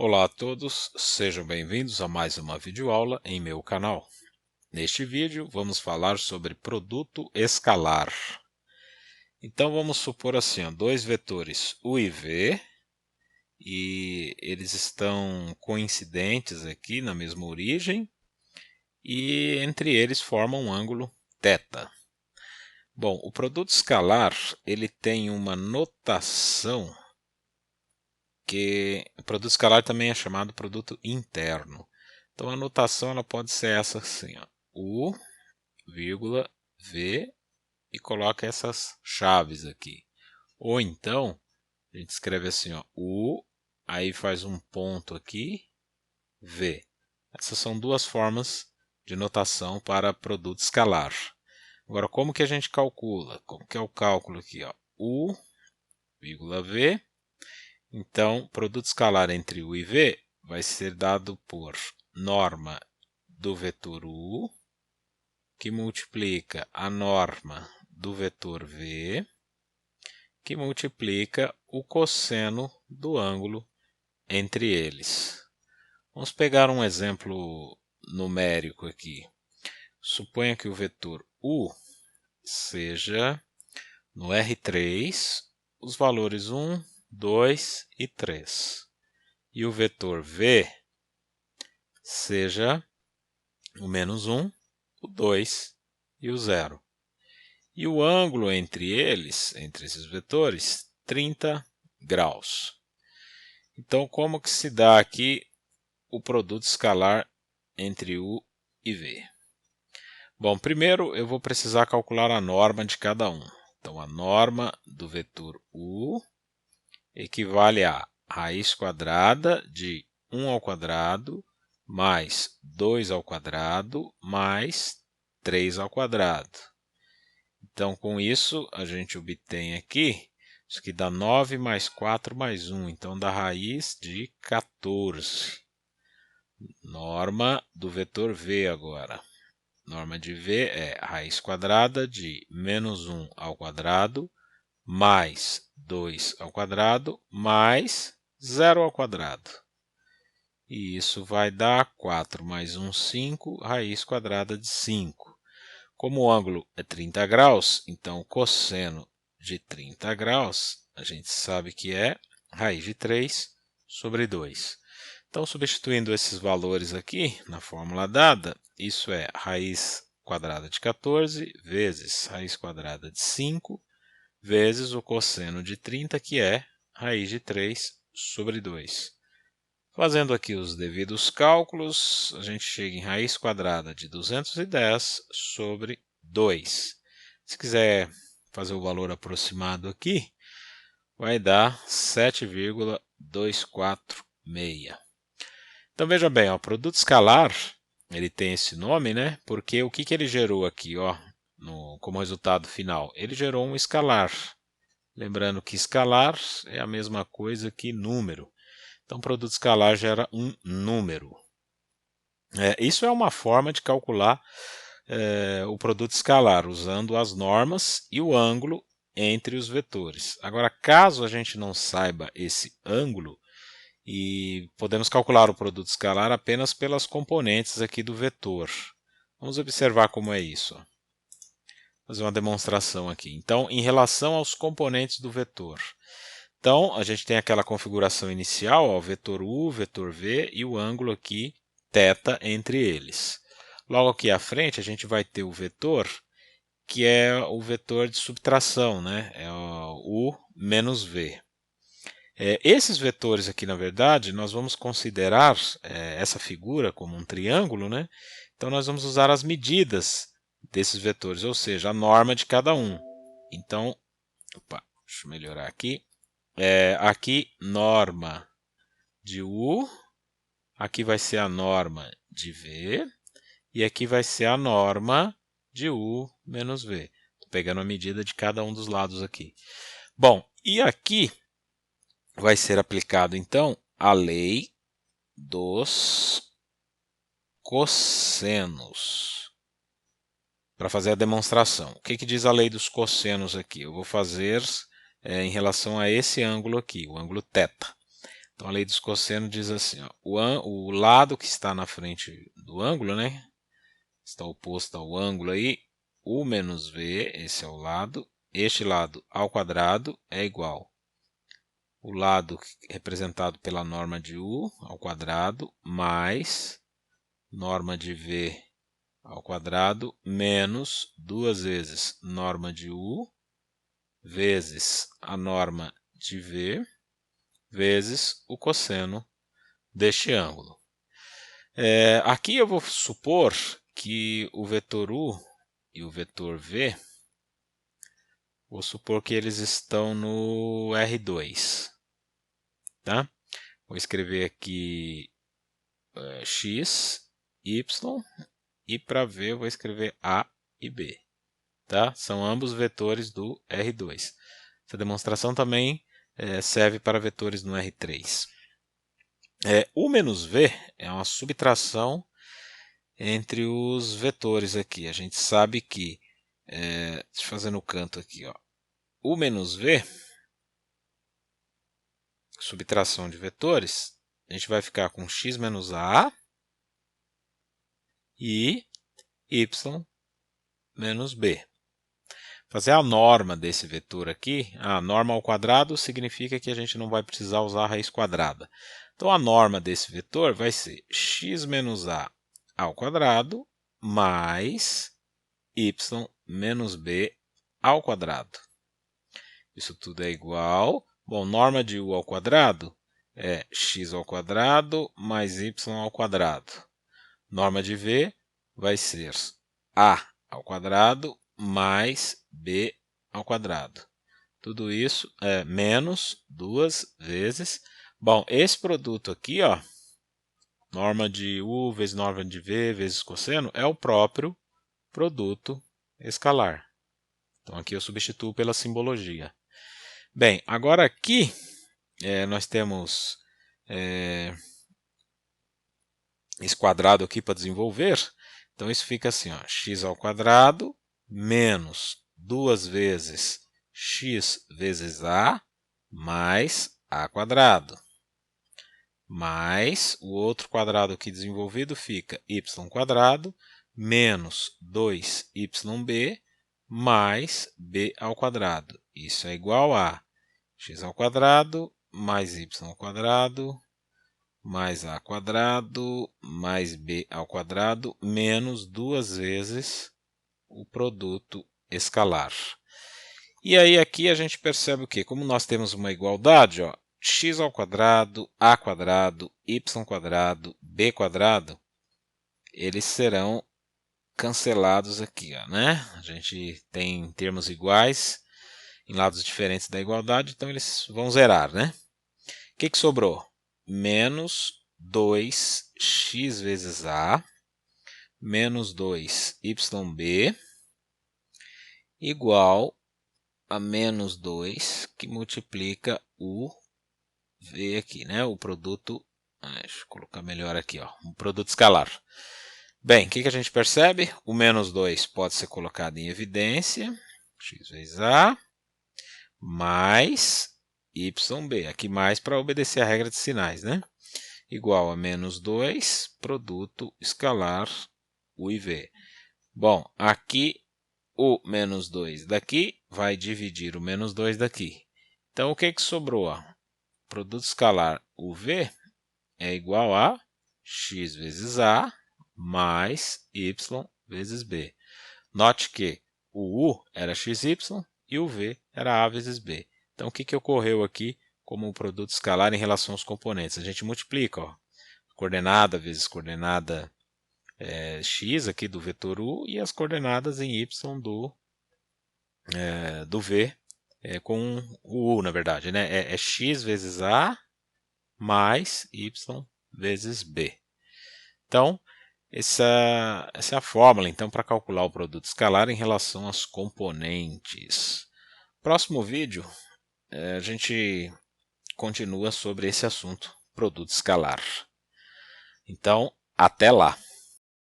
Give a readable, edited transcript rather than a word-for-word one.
Olá a todos, sejam bem-vindos a mais uma videoaula em meu canal. Neste vídeo vamos falar sobre produto escalar. Então vamos supor assim, dois vetores u e v, e eles estão coincidentes aqui na mesma origem, e entre eles formam um ângulo θ. Bom, o produto escalar ele tem uma notação que o produto escalar também é chamado produto interno. Então a notação ela pode ser essa assim, U, vírgula, V, e coloca essas chaves aqui. Ou então, a gente escreve assim, U, aí faz um ponto aqui, V. Essas são duas formas de notação para produto escalar. Agora, como que a gente calcula? Como que é o cálculo aqui? U, vírgula, V. Então, produto escalar entre u e v vai ser dado por norma do vetor u, que multiplica a norma do vetor v, que multiplica o cosseno do ângulo entre eles. Vamos pegar um exemplo numérico aqui. Suponha que o vetor u seja no R3 os valores 1, 2 e 3. E o vetor v seja o menos 1, o 2 e o 0. E o ângulo entre eles, entre esses vetores, 30 graus. Então, como que se dá aqui o produto escalar entre u e v? Bom, primeiro eu vou precisar calcular a norma de cada um. Então, a norma do vetor u equivale a raiz quadrada de 1 ao quadrado mais 2 ao quadrado mais 3 ao quadrado. Então, com isso, a gente obtém aqui, isso aqui dá 9 mais 4 mais 1, então dá raiz de 14. Norma do vetor v agora. Norma de v é raiz quadrada de menos 1 ao quadrado mais 2 ao quadrado mais 0 ao quadrado. E isso vai dar 4 mais 1, 5, raiz quadrada de 5. Como o ângulo é 30 graus, então o cosseno de 30 graus, a gente sabe que é raiz de 3 sobre 2. Então, substituindo esses valores aqui na fórmula dada, isso é raiz quadrada de 14 vezes raiz quadrada de 5 vezes o cosseno de 30, que é raiz de 3 sobre 2. Fazendo aqui os devidos cálculos, a gente chega em raiz quadrada de 210 sobre 2. Se quiser fazer o valor aproximado aqui, vai dar 7,246. Então veja bem, o produto escalar, ele tem esse nome, né? Porque o que ele gerou aqui, como resultado final? Ele gerou um escalar. Lembrando que escalar é a mesma coisa que número. Então, produto escalar gera um número. Isso é uma forma de calcular o produto escalar, usando as normas e o ângulo entre os vetores. Agora, caso a gente não saiba esse ângulo, e podemos calcular o produto escalar apenas pelas componentes aqui do vetor. Vamos observar como é isso. Vou fazer uma demonstração aqui. Então, em relação aos componentes do vetor. Então, a gente tem aquela configuração inicial, vetor u, vetor v e o ângulo aqui, θ, entre eles. Logo aqui à frente, a gente vai ter o vetor, que é o vetor de subtração, né? É o u menos v. Esses vetores aqui, na verdade, nós vamos considerar essa figura como um triângulo, né? Então, nós vamos usar as medidas desses vetores, ou seja, a norma de cada um. Então, deixa eu melhorar aqui. Aqui, norma de U, aqui vai ser a norma de V, e aqui vai ser a norma de U menos V. Estou pegando a medida de cada um dos lados aqui. Bom, e aqui vai ser aplicado, então, a lei dos cossenos. Para fazer a demonstração. O que diz a lei dos cossenos aqui? Eu vou fazer em relação a esse ângulo aqui, o ângulo θ. Então, a lei dos cossenos diz assim, ó, o lado que está na frente do ângulo, né, está oposto ao ângulo aí, u menos v, esse é o lado, este lado ao quadrado é igual o lado representado pela norma de u ao quadrado mais norma de v ao quadrado menos 2 vezes norma de u vezes a norma de v vezes o cosseno deste ângulo. Aqui eu vou supor que o vetor u e o vetor v, vou supor que eles estão no R2. Tá? Vou escrever aqui x, y, e para v eu vou escrever a e b. Tá? São ambos vetores do R2. Essa demonstração também serve para vetores no R3. U menos v é uma subtração entre os vetores aqui. A gente sabe que, deixa eu fazer no canto aqui, ó, U menos v, subtração de vetores, a gente vai ficar com x menos a e y menos b. Fazer a norma desse vetor aqui, a norma ao quadrado significa que a gente não vai precisar usar a raiz quadrada. Então, a norma desse vetor vai ser x menos a ao quadrado mais y menos b ao quadrado. Isso tudo é igual. Bom, norma de u ao quadrado é x ao quadrado mais y ao quadrado. Norma de v vai ser a ao quadrado mais b ao quadrado. Tudo isso é menos 2 vezes. Bom, esse produto aqui, ó, norma de u vezes norma de v vezes cosseno, é o próprio produto escalar. Então, aqui eu substituo pela simbologia. Bem, agora aqui nós temos esse quadrado aqui para desenvolver. Então, isso fica assim, ó, x ao quadrado menos 2 vezes x vezes a mais a quadrado. Mais o outro quadrado aqui desenvolvido fica y quadrado menos 2yb mais b ao quadrado. Isso é igual a x ao quadrado mais y ao quadrado mais a quadrado mais b ao quadrado menos 2 vezes o produto escalar. E aí aqui a gente percebe o quê? Como nós temos uma igualdade, ó, x ao quadrado, a quadrado, y quadrado, b quadrado, eles serão cancelados aqui, ó, né? A gente tem termos iguais em lados diferentes da igualdade, então eles vão zerar, né? O que sobrou? Menos 2x vezes a menos 2yb igual a menos 2 que multiplica o v aqui, né? O produto, deixa eu colocar melhor aqui, ó, o produto escalar. Bem, o que a gente percebe? O menos 2 pode ser colocado em evidência, x vezes a, mais yb, aqui mais para obedecer a regra de sinais, né? Igual a menos 2, produto escalar u e v. Bom, aqui o menos 2 daqui vai dividir o menos 2 daqui. Então, o que sobrou? Produto escalar uv é igual a x vezes a mais y vezes b. Note que o u era xy e o v era a vezes b. Então, o que ocorreu aqui como produto escalar em relação aos componentes? A gente multiplica, ó, coordenada vezes coordenada x aqui do vetor u e as coordenadas em y do v com o u, na verdade, né? É x vezes a mais y vezes b. Então, essa é a fórmula então, para calcular o produto escalar em relação às componentes. Próximo vídeo, a gente continua sobre esse assunto, produto escalar. Então, até lá!